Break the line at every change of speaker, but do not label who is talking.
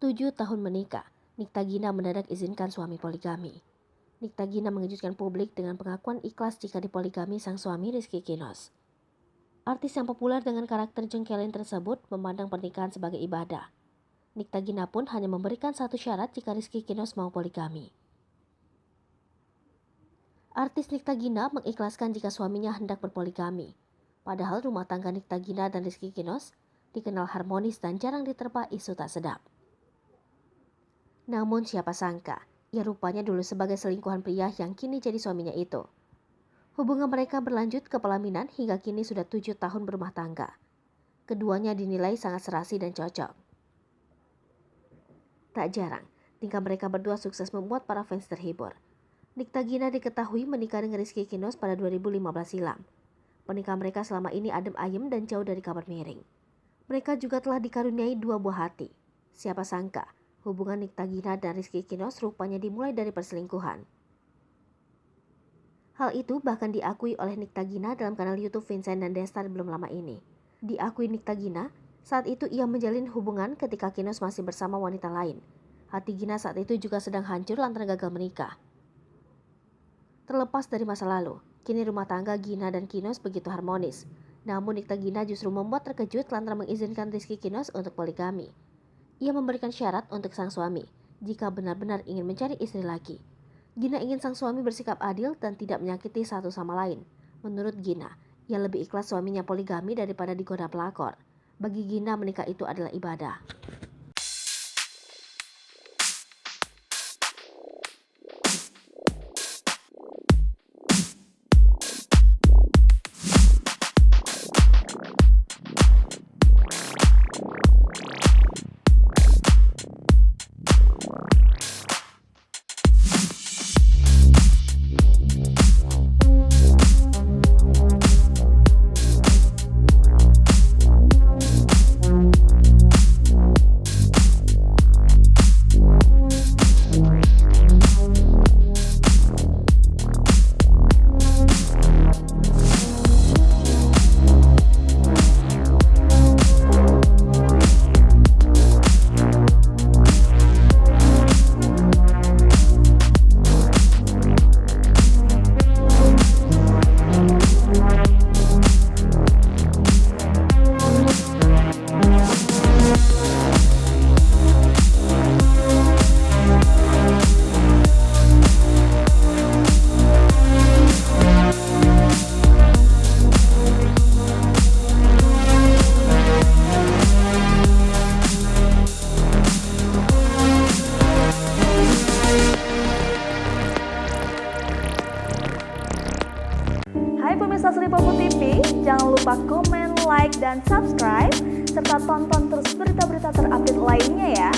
7 tahun menikah, Nikta Gina mendadak izinkan suami poligami. Nikta Gina mengejutkan publik dengan pengakuan ikhlas jika dipoligami sang suami Rizky Kinos. Artis yang populer dengan karakter jengkelin tersebut memandang pernikahan sebagai ibadah. Nikta Gina pun hanya memberikan satu syarat jika Rizky Kinos mau poligami. Artis Nikta Gina mengikhlaskan jika suaminya hendak berpoligami. Padahal rumah tangga Nikta Gina dan Rizky Kinos dikenal harmonis dan jarang diterpa isu tak sedap. Namun siapa sangka, ia rupanya dulu sebagai selingkuhan pria yang kini jadi suaminya itu. Hubungan mereka berlanjut ke pelaminan hingga kini sudah 7 tahun berumah tangga. Keduanya dinilai sangat serasi dan cocok. Tak jarang, tingkah mereka berdua sukses membuat para fans terhibur. Nikta Gina diketahui menikah dengan Rizky Kinos pada 2015 silam. Pernikahan mereka selama ini adem ayem dan jauh dari kabar miring. Mereka juga telah dikaruniai 2 buah hati. Siapa sangka, hubungan Nikta Gina dan Rizky Kinos rupanya dimulai dari perselingkuhan. Hal itu bahkan diakui oleh Nikta Gina dalam kanal YouTube Vincent dan Desta belum lama ini. Diakui Nikta Gina, saat itu ia menjalin hubungan ketika Kinos masih bersama wanita lain. Hati Gina saat itu juga sedang hancur lantaran gagal menikah. Terlepas dari masa lalu, kini rumah tangga Gina dan Kinos begitu harmonis. Namun Nikta Gina justru membuat terkejut lantaran mengizinkan Rizky Kinos untuk poligami. Ia memberikan syarat untuk sang suami jika benar-benar ingin mencari istri lagi. Gina ingin sang suami bersikap adil dan tidak menyakiti satu sama lain. Menurut Gina, ia lebih ikhlas suaminya poligami daripada digoda pelakor. Bagi Gina, menikah itu adalah ibadah.
Hai pemirsa Sri Popo TV, jangan lupa komen, like, dan subscribe, serta tonton terus berita-berita terupdate lainnya ya.